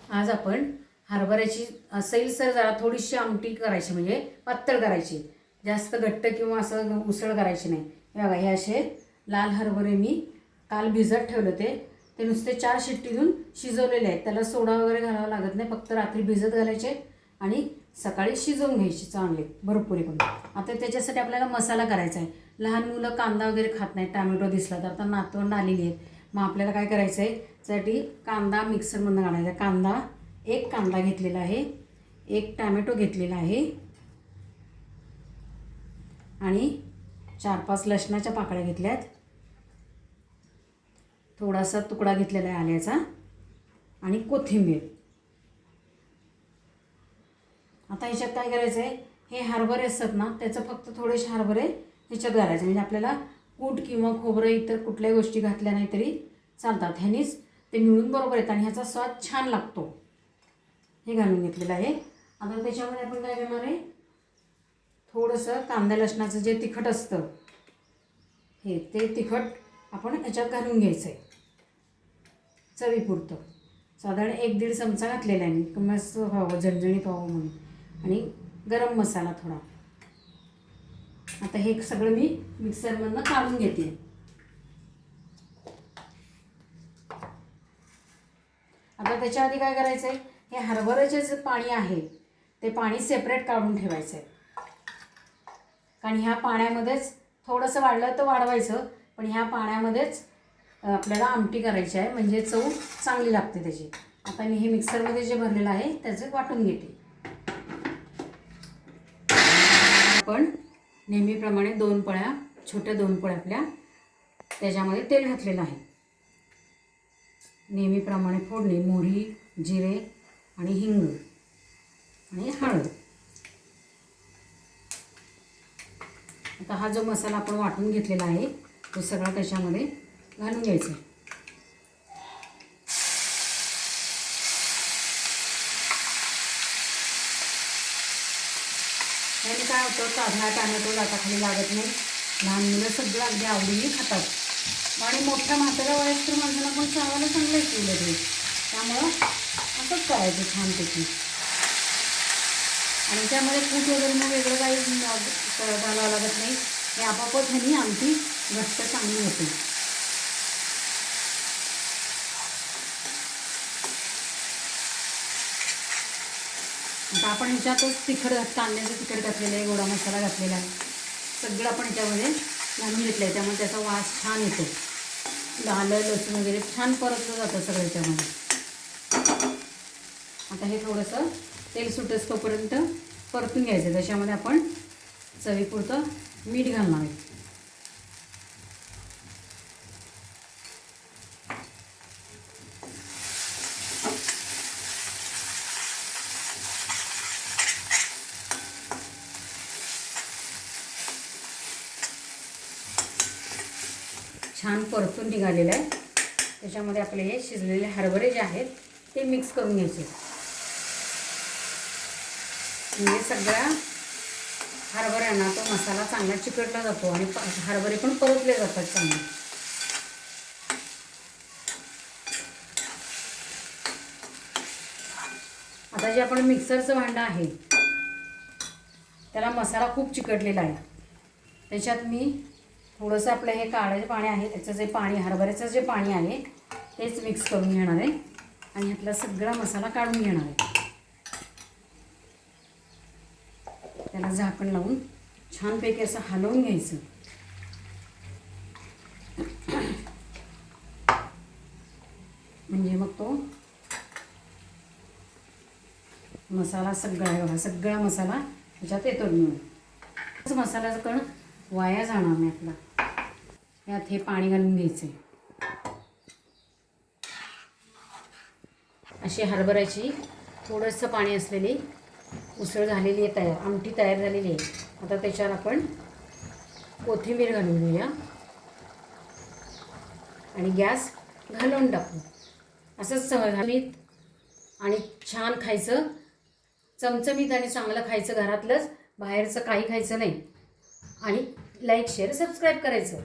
आज आपण हरभऱ्याची सैलसर जरा थोडीशी आमटी करायची, म्हणजे पातळ करायची, जास्त घट्ट किंवा असं उसळ करायची नाही। हे बघा, हे असे लाल हरभरे मी काल भिजत ठेवले होते, ते नुसते 4 शिट्टी देऊन शिजवलेले आहेत। त्याला सोडा वगैरे घालावा लागत नाही, फक्त रात्री भिजत घालायचे आणि सकाळी शिजवून घ्यायचे चांगले भरपूर करून। आता त्याच्यासाठी आपल्याला मसाला करायचा आहे। लहान मुलं कांदा वगैरे खात नाहीत, टोमॅटो दिसला तर आता नातवंड आलेली आहेत, मग आपल्याला काय करायचं आहे, त्यासाठी कांदा मिक्सरमधून काढायचा। कांदा, एक कांदा घेतलेला आहे, एक टोमॅटो घेतलेला आहे आणि 4-5 लसणाच्या पाकळ्या घेतल्यात, थोडासा तुकडा घेतलेला आहे आल्याचा आणि कोथिंबीर। आता ह्याच्यात काय करायचं आहे, हे हरभरे असतात ना, त्याचं फक्त थोडेसे हरभरे ह्याच्यात घालायचे, म्हणजे आपल्याला कूट किंवा खोबरं इतर कुठल्याही गोष्टी घातल्या नाही तरी चालतात, ह्यानीच ते मिळून बरोबर येतं आणि ह्याचा स्वाद छान लागतो। हे घालून घेतलेलं आहे। आता त्याच्यामध्ये आपण काय करणार आहे, थोडंसं कांदा लसणाचं जे तिखट असतं हे ते तिखट आपण ह्याच्यात घालून घ्यायचं आहे चवीपुरतं। साधारण 1-1.5 चमचा घातलेला आहे मी, कमीच व्हावं, झणझणीत व्हावं म्हणून, आणि गरम मसाला थोडा। आता हे सगळं मी मिक्सरमधनं काढून घेते। आता त्याच्या आधी काय करायचं आहे, हे हरभऱ्याचे जे पाणी आहे ते पाणी सेपरेट काढून ठेवायचं आहे, कारण ह्या पाण्यामध्येच थोडंसं वाढलं तर वाढवायचं, पण ह्या पाण्यामध्येच आपल्याला आमटी करायची आहे, म्हणजे चव चांगली लागते त्याची। आता मी हे मिक्सरमध्ये जे भरलेलं आहे त्याचे वाटून घेते। आपण नेहमीप्रमाणे 2 पळ्या, छोट्या 2 पळ्या आपल्या त्याच्यामध्ये तेल घातलेलं आहे। नेहमीप्रमाणे फोडणी, मोहरी, जिरे आणि हिंग आणि हळद। आता हा जो मसाला आपण वाटून घेतलेला आहे तो सगळा त्याच्यामध्ये घालून घ्यायचा। याने काय होतं, कांदा टोमॅटो दाताखाली लागत नाही, लहान मुलं सगळं अगदी आवडीने खातात आणि मोठ्या म्हाताऱ्या वयस्कर माणसांना पण चांगलं येतं ते, त्यामुळं असंच करायचं छानपैकी। आणि त्यामध्ये कूट वगैरे मग वेगळं काही घालावं लागत नाही, हे आपापच ह्यानी आमटी घट्ट चांगली होते। आता आपण ह्याच्यातच तिखट, कांद्याचं तिखट घातलेलं आहे, गोडा मसाला घातलेला आहे, सगळं आपण ह्याच्यामध्ये घालून घेतलं आहे, त्यामुळे त्याचा वास छान येतो। आलं लसूण वगैरे छान परतलं जातं सगळं ह्याच्यामध्ये। आता हे थोडंसं तेल सुटस तोपर्यंत परतून घ्यायचं, त्याच्यामध्ये आपण चवीपुरतं मीठ घालणार आहे। छान परतून निघालेलं आहे, त्याच्यामध्ये आपले हे शिजलेले हरभरे जे आहेत ते मिक्स करून घ्यायचे, म्हणजे सगळ्या हरभऱ्यांना तो मसाला चांगला चिकटला जातो आणि हरभरे पण परतले जातात चांगले। आता जे आपण मिक्सरचं भांडं आहे त्याला मसाला खूप चिकटलेला आहे, त्याच्यात मी थोडंसं आपलं हे काढायचं पाणी आहे, त्याचं जे पाणी, हरभऱ्याचं जे पाणी आहे तेच मिक्स करून घेणार आहे आणि ह्यातला सगळा मसाला काढून घेणार आहे। त्याला झाकण लावून छानपैकी असं हलवून घ्यायचं, म्हणजे मग तो मसाला सगळा मसाला ह्याच्यात येतो मिळून। मसाल्याचं कण वाया जाणार नाही आपला। यात हे पाणी घालून घ्यायचं आहे, अशी हरभऱ्याची थोडंसं पाणी असलेली उसळ झालेली आहे तयार, आमटी तयार झालेली आहे। आता त्याच्यावर आपण कोथिंबीर घालून घेऊया आणि गॅस घालून टाकू। असंच चमचमीत आणि छान खायचं, चमचमीत आणि चांगलं खायचं घरातलंच, बाहेरचं काही खायचं नाही। आणि लाईक शेअर सबस्क्राईब करायचं।